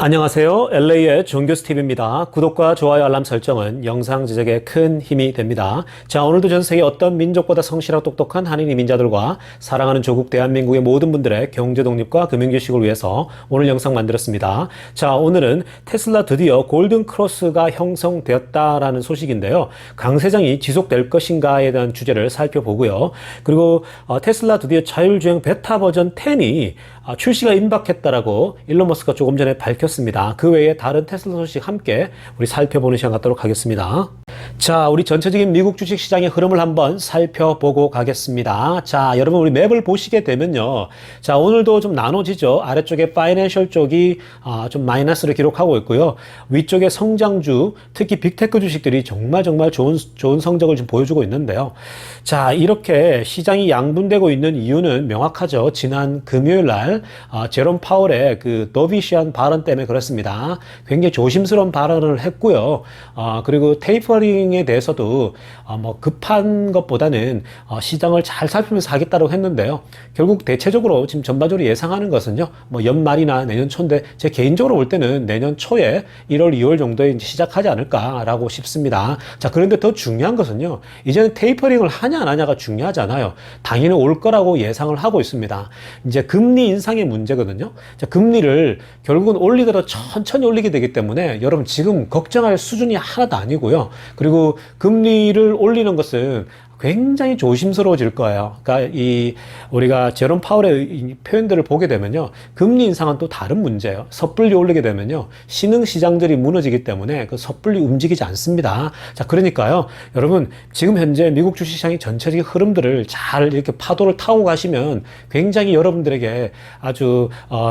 안녕하세요. LA의 종교스티브입니다. 구독과 좋아요 알람 설정은 영상 제작에 큰 힘이 됩니다. 자, 오늘도 전 세계 어떤 민족보다 성실하고 똑똑한 한인 이민자들과 사랑하는 조국 대한민국의 모든 분들의 경제 독립과 금융주식을 위해서 오늘 영상 만들었습니다. 자, 오늘은 테슬라 드디어 골든 크로스가 형성되었다라는 소식인데요. 강세장이 지속될 것인가에 대한 주제를 살펴보고요. 그리고 테슬라 드디어 자율주행 베타 버전 10이 출시가 임박했다라고 일론 머스크가 조금 전에 밝혔습니다. 그 외에 다른 테슬라 소식 함께 우리 살펴보는 시간 갖도록 하겠습니다. 자, 우리 전체적인 미국 주식시장의 흐름을 한번 살펴보고 가겠습니다. 자, 여러분 우리 맵을 보시게 되면요. 자, 오늘도 좀 나눠지죠. 아래쪽에 파이낸셜 쪽이 좀 마이너스를 기록하고 있고요. 위쪽에 성장주, 특히 빅테크 주식들이 정말 좋은 성적을 좀 보여주고 있는데요. 자, 이렇게 시장이 양분되고 있는 이유는 명확하죠. 지난 금요일 날 제롬 파월의 그 도비시한 발언 때문에 그렇습니다. 굉장히 조심스러운 발언을 했고요. 그리고 테이퍼링에 대해서도 뭐 급한 것보다는 시장을 잘 살피면서 하겠다고 했는데요. 결국 대체적으로 지금 전반적으로 예상하는 것은요. 뭐 연말이나 내년 초인데 제 개인적으로 볼 때는 내년 초에 1월, 2월 정도에 이제 시작하지 않을까라고 싶습니다. 자, 그런데 더 중요한 것은요. 이제는 테이퍼링을 하냐 안 하냐가 중요하지 않아요. 당연히 올 거라고 예상을 하고 있습니다. 이제 금리 인상의 문제거든요. 자, 금리를 결국은 올리더라도 천천히 올리게 되기 때문에 여러분 지금 걱정할 수준이 하나도 아니고요. 그리고 금리를 올리는 것은 굉장히 조심스러워질 거예요. 그러니까 우리가 제롬 파월의 이 표현들을 보게 되면요. 금리 인상은 또 다른 문제예요. 섣불리 올리게 되면요. 신흥 시장들이 무너지기 때문에 그 섣불리 움직이지 않습니다. 자, 그러니까요. 여러분, 지금 현재 미국 주식시장의 전체적인 흐름들을 잘 이렇게 파도를 타고 가시면 굉장히 여러분들에게 아주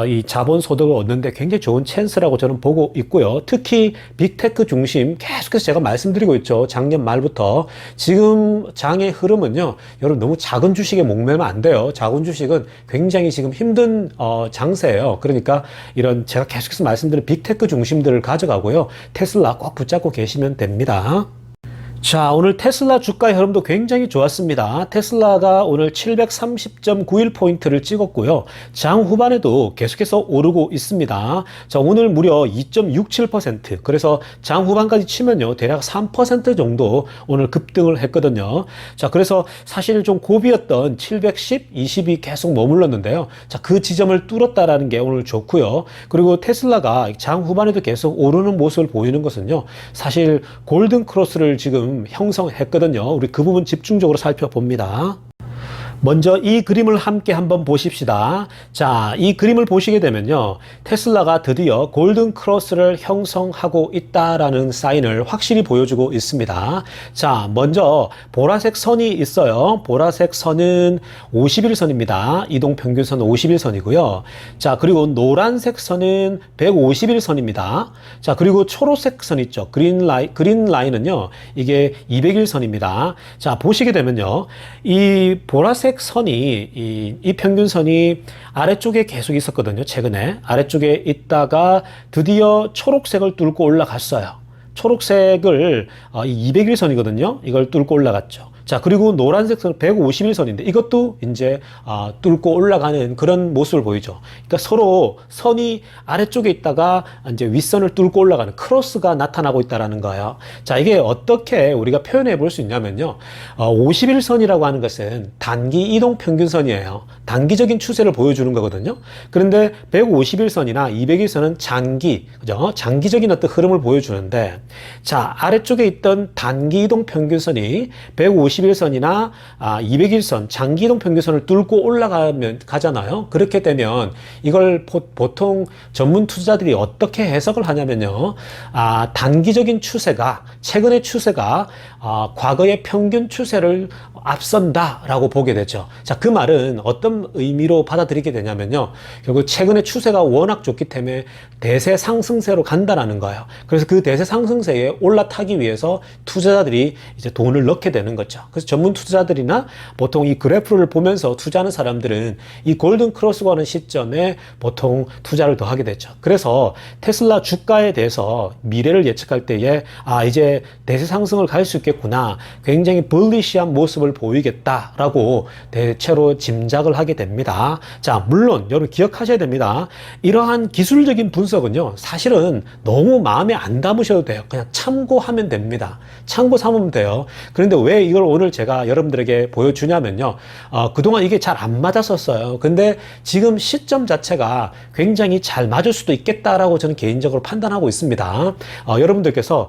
이 자본 소득을 얻는데 굉장히 좋은 찬스라고 저는 보고 있고요. 특히 빅테크 중심 계속해서 제가 말씀드리고 있죠. 작년 말부터 지금 의 흐름은요, 여러분 너무 작은 주식에 목매면 안 돼요. 작은 주식은 굉장히 지금 힘든 장세예요. 그러니까 이런 제가 계속해서 말씀드린 빅테크 중심들을 가져가고요. 테슬라 꼭 붙잡고 계시면 됩니다. 자, 오늘 테슬라 주가의 흐름도 굉장히 좋았습니다. 테슬라가 오늘 730.91포인트를 찍었고요. 장 후반에도 계속해서 오르고 있습니다. 자, 오늘 무려 2.67%. 그래서 장 후반까지 치면요. 대략 3% 정도 오늘 급등을 했거든요. 자, 그래서 사실 좀 고비였던 710, 20이 계속 머물렀는데요. 자, 그 지점을 뚫었다라는 게 오늘 좋고요. 그리고 테슬라가 장 후반에도 계속 오르는 모습을 보이는 것은요. 사실 골든 크로스를 지금 형성했거든요. 우리 그 부분 집중적으로 살펴봅니다. 먼저 이 그림을 함께 한번 보십시다. 자, 이 그림을 보시게 되면요. 테슬라가 드디어 골든 크로스를 형성하고 있다라는 사인을 확실히 보여주고 있습니다. 자, 먼저 보라색 선이 있어요. 보라색 선은 50일선입니다. 이동평균선 50일선이고요. 자, 그리고 노란색 선은 150일선입니다. 자, 그리고 초록색 선 있죠. 그린 라인은요. 이게 200일선입니다. 자, 보시게 되면요. 이 보라색 선이 이 평균선이 아래쪽에 계속 있었거든요. 최근에 아래쪽에 있다가 드디어 초록색을 뚫고 올라갔어요. 초록색을 200일선이거든요. 이걸 뚫고 올라갔죠. 자, 그리고 노란색 선 151선인데 이것도 이제 뚫고 올라가는 그런 모습을 보이죠. 그러니까 서로 선이 아래쪽에 있다가 이제 윗선을 뚫고 올라가는 크로스가 나타나고 있다라는 거예요. 자, 이게 어떻게 우리가 표현해 볼 수 있냐면요. 51선이라고 하는 것은 단기 이동 평균선이에요. 단기적인 추세를 보여주는 거거든요. 그런데 151선이나 200일선은 그죠? 장기적인 어떤 흐름을 보여주는데, 자, 아래쪽에 있던 단기 이동 평균선이 151선이나 200일선 장기이동 평균선을 뚫고 가잖아요. 그렇게 되면 이걸 보통 전문 투자자들이 어떻게 해석을 하냐면요. 단기적인 추세가 최근의 추세가 과거의 평균 추세를 앞선다라고 보게 되죠. 자, 그 말은 어떤 의미로 받아들이게 되냐면요. 결국 최근의 추세가 워낙 좋기 때문에 대세 상승세로 간다라는 거예요. 그래서 그 대세 상승세에 올라타기 위해서 투자자들이 이제 돈을 넣게 되는 거죠. 그래서 전문 투자자들이나 보통 이 그래프를 보면서 투자하는 사람들은 이 골든 크로스가 오는 시점에 보통 투자를 더 하게 되죠. 그래서 테슬라 주가에 대해서 미래를 예측할 때에 이제 대세 상승을 갈 수 있겠구나, 굉장히 bullish한 모습을 보이겠다라고 대체로 짐작을 하게 됩니다. 자, 물론 여러분 기억하셔야 됩니다. 이러한 기술적인 분석은요, 사실은 너무 마음에 안 담으셔도 돼요. 그냥 참고하면 됩니다. 참고 삼으면 돼요. 그런데 왜 이걸 오늘 제가 여러분들에게 보여주냐면요, 그동안 이게 잘 안 맞았었어요. 근데 지금 시점 자체가 굉장히 잘 맞을 수도 있겠다라고 저는 개인적으로 판단하고 있습니다. 여러분들께서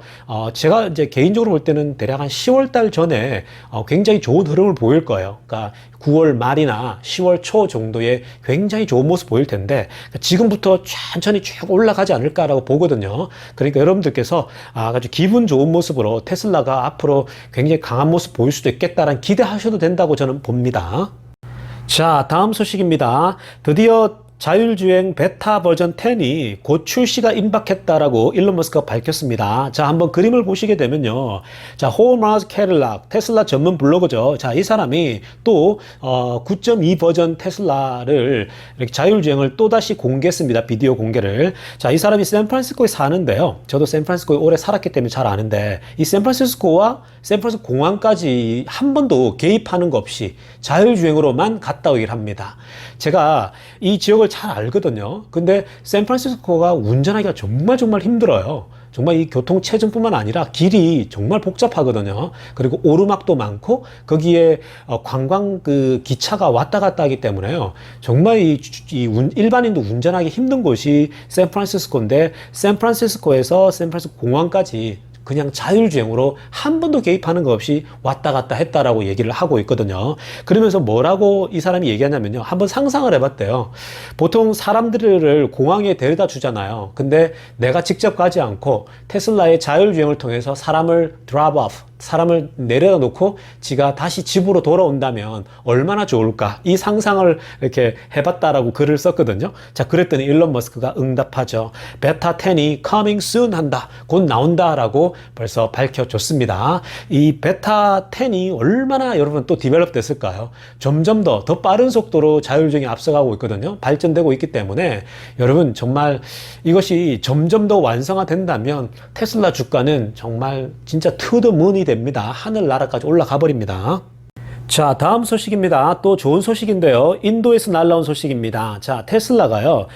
제가 이제 개인적으로 볼 때는 대략 한 10월 달 전에 굉장히 좋은 흐름을 보일 거예요. 그러니까 9월 말이나 10월 초 정도에 굉장히 좋은 모습 보일 텐데, 지금부터 천천히 쭉 올라가지 않을까라고 보거든요. 그러니까 여러분들께서 아주 기분 좋은 모습으로 테슬라가 앞으로 굉장히 강한 모습 보일 수도 있겠다라는 기대하셔도 된다고 저는 봅니다. 자, 다음 소식입니다. 드디어 자율주행 베타 버전 10이 곧 출시가 임박했다라고 일론 머스크가 밝혔습니다. 자, 한번 그림을 보시게 되면요. 자, 호마스 캐딜락, 테슬라 전문 블로거죠. 자, 이 사람이 또 9.2 버전 테슬라를 이렇게 자율주행을 또다시 공개했습니다. 비디오 공개를. 자, 이 사람이 샌프란시스코에 사는데요. 저도 샌프란시스코에 오래 살았기 때문에 잘 아는데, 이 샌프란시스코와 샌프란시스코 공항까지 한 번도 개입하는 거 없이 자율주행으로만 갔다 오기를 합니다. 제가 이 지역을 잘 알거든요. 근데 샌프란시스코가 운전하기가 정말 힘들어요. 정말 이 교통 체증뿐만 아니라 길이 정말 복잡하거든요. 그리고 오르막도 많고 거기에 관광 기차가 왔다 갔다 하기 때문에요. 정말 일반인도 운전하기 힘든 곳이 샌프란시스코인데, 샌프란시스코에서 샌프란시스코 공항까지 그냥 자율주행으로 한 번도 개입하는 것 없이 왔다 갔다 했다라고 얘기를 하고 있거든요. 그러면서 뭐라고 이 사람이 얘기하냐면요, 한번 상상을 해봤대요. 보통 사람들을 공항에 데려다 주잖아요. 근데 내가 직접 가지 않고 테슬라의 자율주행을 통해서 사람을 drop off, 사람을 내려다 놓고 지가 다시 집으로 돌아온다면 얼마나 좋을까, 이 상상을 이렇게 해봤다라고 글을 썼거든요. 자, 그랬더니 일론 머스크가 응답하죠. 베타 10이 coming soon 한다, 곧 나온다라고 벌써 밝혀줬습니다. 이 베타 10이 얼마나 여러분 또 디벨롭 됐을까요? 점점 더 빠른 속도로 자율주행이 앞서가고 있거든요. 발전되고 있기 때문에 여러분, 정말 이것이 점점 더 완성화된다면 테슬라 주가는 정말 진짜 to the moon이 됩니다. 하늘나라까지 올라가 버립니다. 자, 다음 소식입니다. 또 좋은 소식인데요. 인도에서 날라온 소식입니다. 자, 테슬라가요,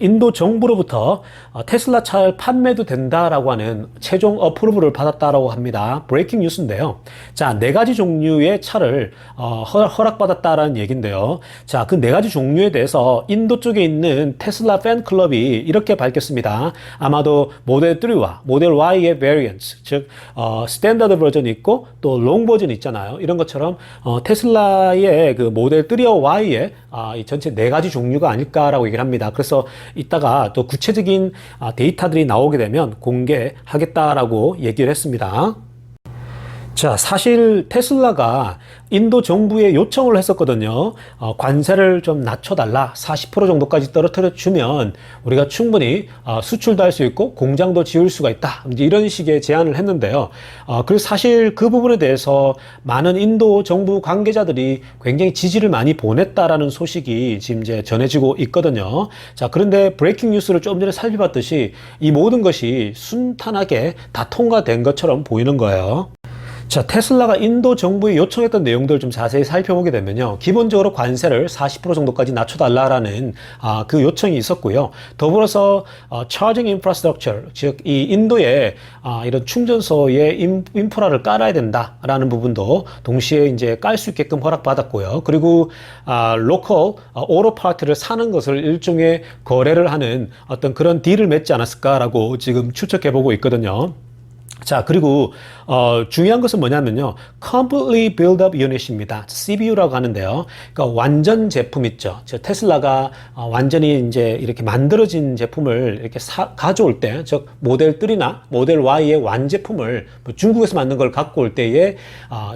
인도 정부로부터 테슬라 차를 판매도 된다라고 하는 최종 어프로브를 받았다라고 합니다. 브레이킹 뉴스인데요. 자, 4가지 종류의 차를 허락받았다라는 얘기인데요. 자, 그 4가지 종류에 대해서 인도 쪽에 있는 테슬라 팬클럽이 이렇게 밝혔습니다. 아마도 모델 3와 모델 Y의 베리언트, 즉 스탠다드 버전이 있고 또 롱 버전이 있잖아요. 이런 것처럼 테슬라의 그 모델 3와 Y의 이 전체 4가지 종류가 아닐까라고 얘기를 합니다. 그래서 이따가 또 구체적인 데이터들이 나오게 되면 공개하겠다라고 얘기를 했습니다. 자, 사실 테슬라가 인도 정부에 요청을 했었거든요. 관세를 좀 낮춰달라, 40% 정도까지 떨어뜨려 주면 우리가 충분히 수출도 할 수 있고 공장도 지을 수가 있다, 이제 이런 식의 제안을 했는데요. 그래서 사실 그 부분에 대해서 많은 인도 정부 관계자들이 굉장히 지지를 많이 보냈다라는 소식이 지금 이제 전해지고 있거든요. 자, 그런데 브레이킹 뉴스를 좀 전에 살펴봤듯이 이 모든 것이 순탄하게 다 통과된 것처럼 보이는 거예요. 자, 테슬라가 인도 정부에 요청했던 내용들을 좀 자세히 살펴보게 되면요, 기본적으로 관세를 40% 정도까지 낮춰달라라는 그 요청이 있었고요. 더불어서 차징 인프라스트럭처, 즉 이 인도에 이런 충전소의 인프라를 깔아야 된다라는 부분도 동시에 이제 깔 수 있게끔 허락받았고요. 그리고 로컬 오토 파트를 사는 것을 일종의 거래를 하는 어떤 그런 딜을 맺지 않았을까라고 지금 추측해보고 있거든요. 자, 그리고 중요한 것은 뭐냐면요, completely built up unit입니다. CBU라고 하는데요. 그러니까 완전 제품 있죠. 즉 테슬라가 완전히 이제 이렇게 만들어진 제품을 이렇게 가져올 때, 즉 모델 3나 모델 Y의 완제품을 중국에서 만든 걸 갖고 올 때에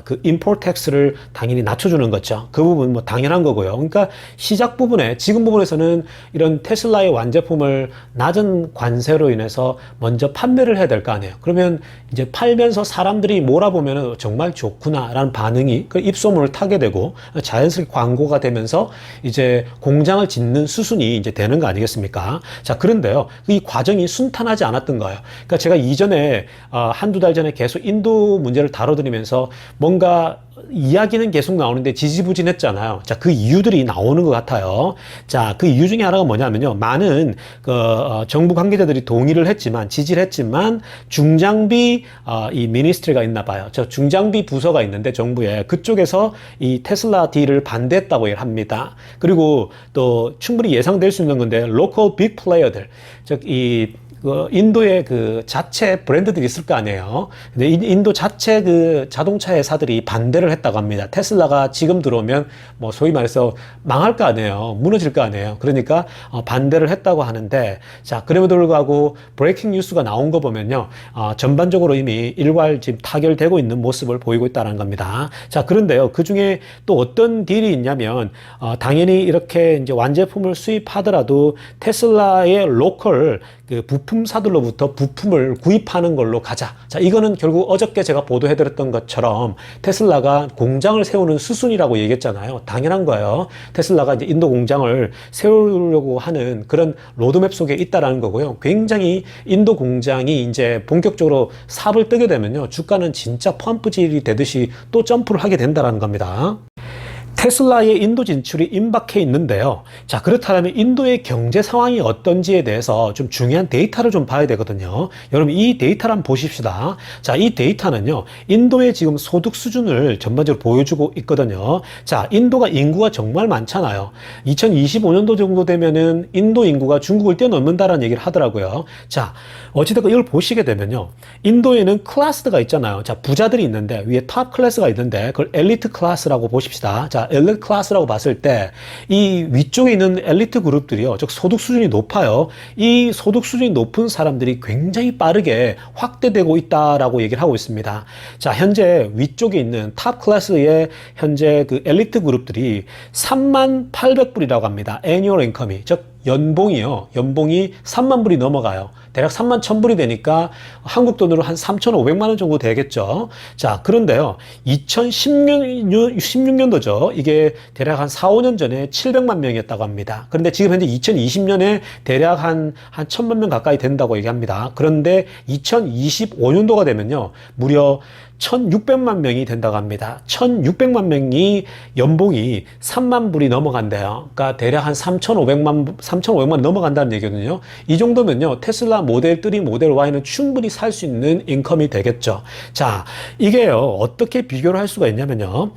그 import tax를 당연히 낮춰주는 거죠. 그 부분 뭐 당연한 거고요. 그러니까 시작 부분에, 지금 부분에서는 이런 테슬라의 완제품을 낮은 관세로 인해서 먼저 판매를 해야 될 거 아니에요. 그러면 이제 팔면서 사람들이 몰아보면 정말 좋구나라는 반응이 그 입소문을 타게 되고 자연스럽게 광고가 되면서 이제 공장을 짓는 수순이 이제 되는 거 아니겠습니까? 자, 그런데요. 이 과정이 순탄하지 않았던 거예요. 그러니까 제가 이전에 한두 달 전에 계속 인도 문제를 다뤄드리면서 뭔가 이야기는 계속 나오는데 지지부진했잖아요. 자, 그 이유들이 나오는 것 같아요. 자, 그 이유 중에 하나가 뭐냐면요. 많은 정부 관계자들이 동의를 했지만, 지지를 했지만, 중장비 이 미니스트리가 있나 봐요. 저 중장비 부서가 있는데 정부에 그쪽에서 이 테슬라 딜을 반대했다고 합니다. 그리고 또 충분히 예상될 수 있는 건데, 로컬 빅 플레이어들, 즉 인도의 그 자체 브랜드들이 있을 거 아니에요. 근데 인도 자체 그 자동차 회사들이 반대를 했다고 합니다. 테슬라가 지금 들어오면 뭐 소위 말해서 망할 거 아니에요. 무너질 거 아니에요. 그러니까 반대를 했다고 하는데, 자, 그럼에도 불구하고 브레이킹 뉴스가 나온 거 보면요. 전반적으로 이미 일괄 지금 타결되고 있는 모습을 보이고 있다는 겁니다. 자, 그런데요. 그 중에 또 어떤 딜이 있냐면, 당연히 이렇게 이제 완제품을 수입하더라도 테슬라의 로컬 그 부품사들로부터 부품을 구입하는 걸로 가자. 자, 이거는 결국 어저께 제가 보도해드렸던 것처럼 테슬라가 공장을 세우는 수순이라고 얘기했잖아요. 당연한 거예요. 테슬라가 이제 인도 공장을 세우려고 하는 그런 로드맵 속에 있다라는 거고요. 굉장히 인도 공장이 이제 본격적으로 삽을 뜨게 되면요. 주가는 진짜 펌프질이 되듯이 또 점프를 하게 된다라는 겁니다. 테슬라의 인도 진출이 임박해 있는데요. 자, 그렇다면 인도의 경제 상황이 어떤지에 대해서 좀 중요한 데이터를 좀 봐야 되거든요. 여러분, 이 데이터를 한번 보십시다. 자, 이 데이터는요, 인도의 지금 소득 수준을 전반적으로 보여주고 있거든요. 자, 인도가 인구가 정말 많잖아요. 2025년도 정도 되면은 인도 인구가 중국을 뛰어넘는다라는 얘기를 하더라고요. 자, 어찌됐건 이걸 보시게 되면요, 인도에는 클래스가 있잖아요. 자, 부자들이 있는데 위에 탑 클래스가 있는데 그걸 엘리트 클래스라고 보십시다. 자, 엘리트 클래스라고 봤을 때 이 위쪽에 있는 엘리트 그룹들이요, 즉 소득 수준이 높아요. 이 소득 수준이 높은 사람들이 굉장히 빠르게 확대되고 있다라고 얘기를 하고 있습니다. 자, 현재 위쪽에 있는 탑 클래스의 현재 그 엘리트 그룹들이 38,000불이라고 합니다. 애니얼 인컴이, 즉 연봉이 3만 불이 넘어가요. 대략 3만 1,000불이 되니까 한국 돈으로 한 3,500만 원 정도 되겠죠. 자, 그런데요, 2016년도죠. 이게 대략 한 4, 5년 전에 700만 명이었다고 합니다. 그런데 지금 현재 2020년에 대략 한 1,000만 명 가까이 된다고 얘기합니다. 그런데 2025년도가 되면요, 무려 1,600만 명이 된다고 합니다. 1,600만 명이 연봉이 3만 불이 넘어간대요. 그러니까 대략 한 3,500만 넘어간다는 얘기거든요. 이 정도면요, 테슬라 모델 3, 모델 Y는 충분히 살 수 있는 인컴이 되겠죠. 자, 이게요, 어떻게 비교를 할 수가 있냐면요,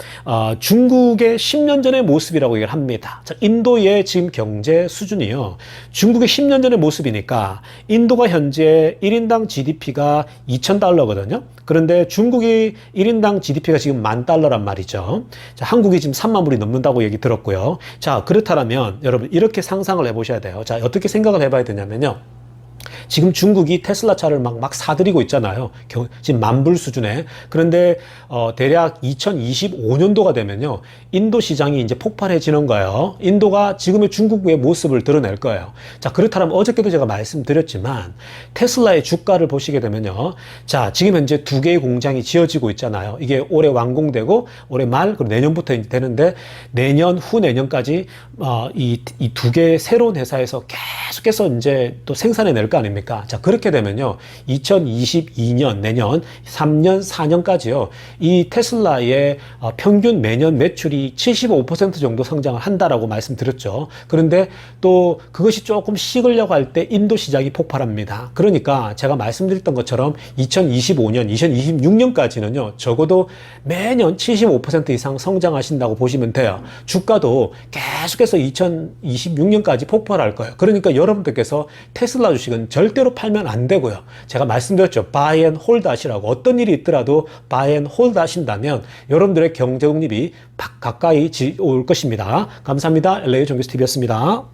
중국의 10년 전의 모습이라고 얘기를 합니다. 자, 인도의 지금 경제 수준이요, 중국의 10년 전의 모습이니까 인도가 현재 1인당 GDP가 2,000달러거든요. 그런데 중국이 1인당 GDP가 지금 10,000달러란 말이죠. 자, 한국이 지금 3만 불이 넘는다고 얘기 들었고요. 자, 그렇다면 여러분 이렇게 상상을 해보셔야 돼요. 자, 어떻게 생각을 해봐야 되냐면요, 지금 중국이 테슬라 차를 막 사들이고 있잖아요. 지금 10,000불 수준에. 그런데 대략 2025년도가 되면요, 인도 시장이 이제 폭발해지는 거예요. 인도가 지금의 중국의 모습을 드러낼 거예요. 자, 그렇다면 어저께도 제가 말씀드렸지만 테슬라의 주가를 보시게 되면요, 자, 지금 현재 2개의 공장이 지어지고 있잖아요. 이게 올해 완공되고 올해 말, 그리고 내년부터 되는데 내년, 후내년까지 이 2개의 새로운 회사에서 계속해서 이제 또 생산해낼 거 아닙니까? 자, 그렇게 되면요, 2022년, 내년 3년, 4년까지요, 이 테슬라의 평균 매년 매출이 75% 정도 성장을 한다라고 말씀드렸죠. 그런데 또 그것이 조금 식으려고 할 때 인도 시장이 폭발합니다. 그러니까 제가 말씀드렸던 것처럼 2025년, 2026년까지는요, 적어도 매년 75% 이상 성장하신다고 보시면 돼요. 주가도 계속해서 2026년까지 폭발할 거예요. 그러니까 여러분들께서 테슬라 주식은 절대로 팔면 안 되고요. 제가 말씀드렸죠. buy and hold 하시라고. 어떤 일이 있더라도 buy and hold 하신다면 여러분들의 경제 독립이 가까이 올 것입니다. 감사합니다. LA 종교스TV였습니다.